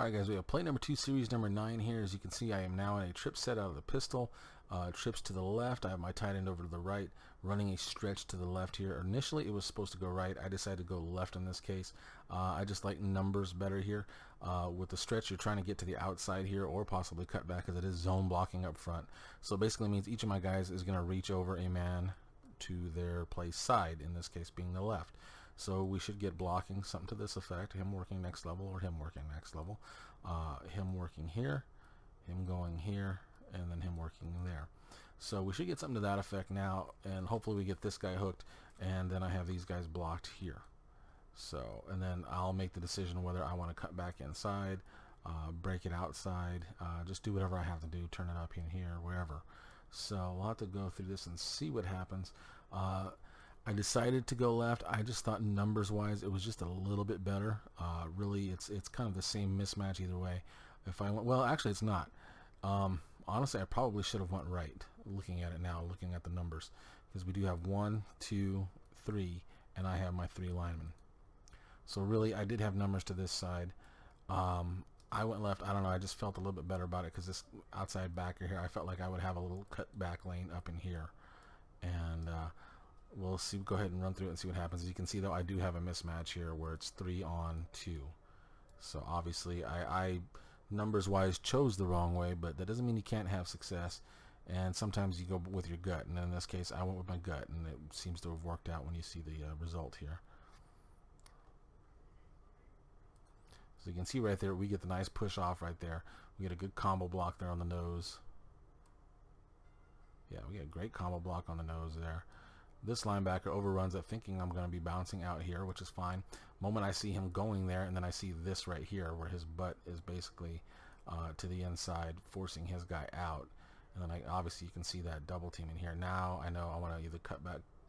Alright guys, we have play number 2, series number 9 here. As you can see, I am now in a trip set out of the pistol. Trips to the left, I have my tight end over to the right, running a stretch to the left here. Initially it was supposed to go right. I decided to go left in this case. I just like numbers better here. With the stretch, you're trying to get to the outside here or possibly cut back because it is zone blocking up front. So basically it means each of my guys is going to reach over a man to their play side, in this case being the left. So we should get blocking, something to this effect, him working next level or him working next level, him working here, him going here, and then him working there. So we should get something to that effect now, and hopefully we get this guy hooked, and then I have these guys blocked here. So, and then I'll make the decision whether I want to cut back inside, break it outside, just do whatever I have to do, turn it up in here, wherever. So we'll have to go through this and see what happens. I decided to go left. I just thought numbers wise it was just a little bit better. Really it's kind of the same mismatch either way. If I went, well, actually it's not. Honestly, I probably should have went right, looking at it now, looking at the numbers, because we do have 1, 2, 3, and I have my 3 linemen. So really I did have numbers to this side. I went left. I don't know, I just felt a little bit better about it because this outside backer here, I felt like I would have a little cut back lane up in here. And we'll see. Go ahead and run through it and see what happens. As you can see though, I do have a mismatch here where it's 3 on 2. So obviously I numbers wise chose the wrong way, but that doesn't mean you can't have success. And sometimes you go with your gut, and in this case I went with my gut, and it seems to have worked out when you see the result here. So you can see right there, we get the nice push off right there. We get a good combo block there on the nose. Yeah, we get a great combo block on the nose there. This linebacker overruns it, thinking I'm going to be bouncing out here, which is fine. Moment I see him going there, and then I see this right here where his butt is basically to the inside, forcing his guy out. And then obviously you can see that double team in here. Now I know I want to either cut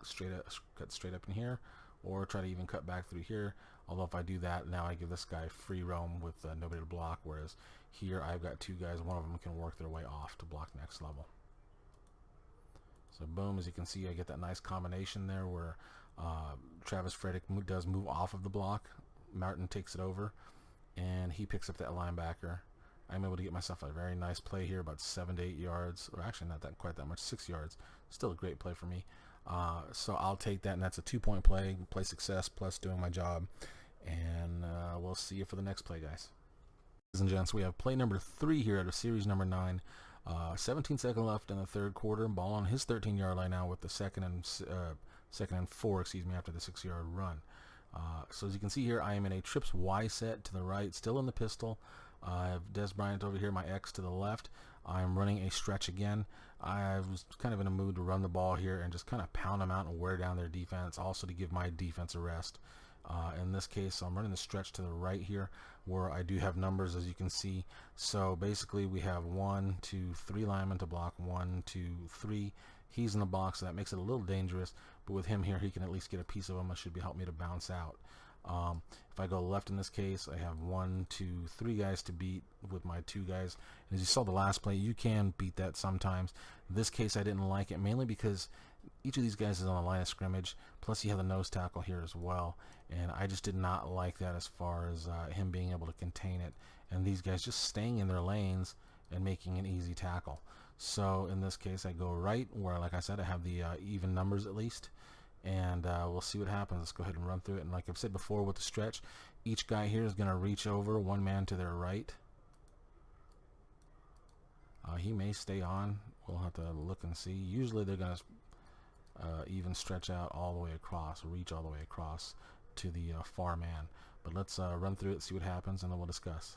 straight up in here, or try to even cut back through here. Although if I do that, now I give this guy free roam with nobody to block, whereas here I've got 2 guys, one of them can work their way off to block next level. So boom, as you can see, I get that nice combination there where Travis Frederick does move off of the block. Martin takes it over, and he picks up that linebacker. I'm able to get myself a very nice play here, about 7 to 8 yards, or actually not that quite that much, 6 yards. Still a great play for me. So I'll take that, and that's a 2-point play success plus doing my job. And we'll see you for the next play, guys. Ladies and gents, we have play number 3 here out of series number 9. 17 seconds left in the third quarter. Ball on his 13-yard line now with the second and 4, excuse me, after the 6-yard run. So as you can see here, I am in a trips Y set to the right, still in the pistol. I have Des Bryant over here, my X to the left. I'm running a stretch again. I was kind of in a mood to run the ball here and just kind of pound them out and wear down their defense, also to give my defense a rest. In this case, I'm running the stretch to the right here, where I do have numbers, as you can see. So basically we have 1, 2, 3 linemen to block, 1, 2, 3. He's in the box, so that makes it a little dangerous, but with him here, he can at least get a piece of him. It should help me to bounce out. If I go left in this case, I have 1, 2, 3 guys to beat with my 2 guys. And as you saw the last play, you can beat that sometimes. In this case, I didn't like it, mainly because each of these guys is on the line of scrimmage, plus you have the nose tackle here as well, and I just did not like that as far as him being able to contain it, and these guys just staying in their lanes and making an easy tackle. So in this case, I go right, where, like I said, I have the even numbers at least, and we'll see what happens. Let's go ahead and run through it. And like I've said before with the stretch, each guy here is going to reach over one man to their right. He may stay on. We'll have to look and see. Usually they're going to even stretch out all the way across, reach all the way across to the far man. But let's run through it, see what happens, and then we'll discuss.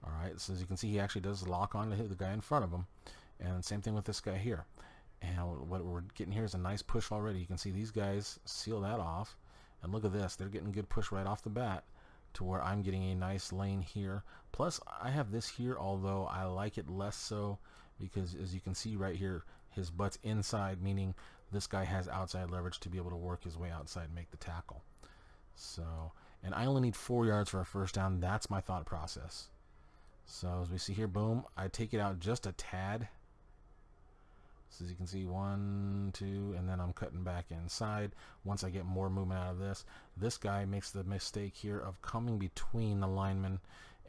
Alright, so as you can see, he actually does lock on to hit the guy in front of him. And same thing with this guy here. And what we're getting here is a nice push already. You can see these guys seal that off. And look at this, they're getting good push right off the bat, to where I'm getting a nice lane here. Plus, I have this here, although I like it less so, because as you can see right here, his butt's inside, meaning this guy has outside leverage to be able to work his way outside and make the tackle. So, and I only need 4 yards for a first down. That's my thought process. So as we see here, boom, I take it out just a tad. So as you can see, 1, 2, and then I'm I'm cutting back inside. Once I get more movement out of this guy makes the mistake here of coming between the linemen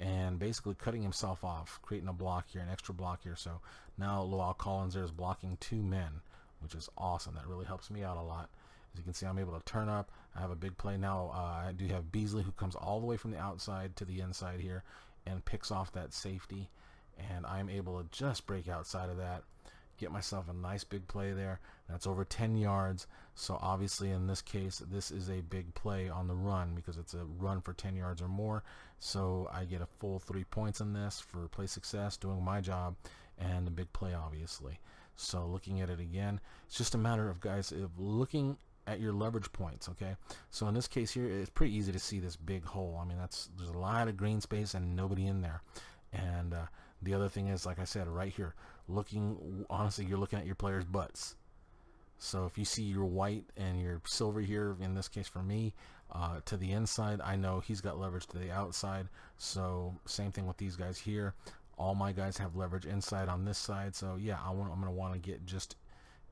and basically cutting himself off, creating a block here, an extra block here. So now Lowell Collins there is blocking 2 men, which is awesome. That really helps me out a lot. As you can see, I'm able to turn up. I have a big play now. I do have Beasley, who comes all the way from the outside to the inside here and picks off that safety, and I'm able to just break outside of that, get myself a nice big play there. That's over 10 yards. So obviously in this case, this is a big play on the run because it's a run for 10 yards or more. So I get a full 3 points in this for play success, doing my job, and a big play obviously. So looking at it again, it's just a matter of, guys, of looking at your leverage points. Okay, so in this case here, it's pretty easy to see this big hole. I mean, there's a lot of green space and nobody in there. And the other thing is, like I said, right here, honestly, you're looking at your players' butts. So if you see your white and your silver here, in this case for me, to the inside, I know he's got leverage to the outside. So same thing with these guys here. All my guys have leverage inside on this side. So yeah, I'm going to want to get just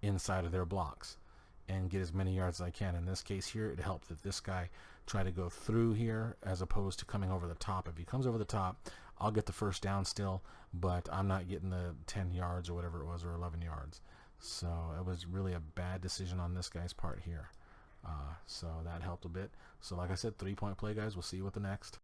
inside of their blocks and get as many yards as I can. In this case here, it helped that this guy try to go through here as opposed to coming over the top. If he comes over the top, I'll get the first down still, but I'm not getting the 10 yards or whatever it was, or 11 yards. So it was really a bad decision on this guy's part here. So that helped a bit. So like I said, 3-point play, guys. We'll see you with the next.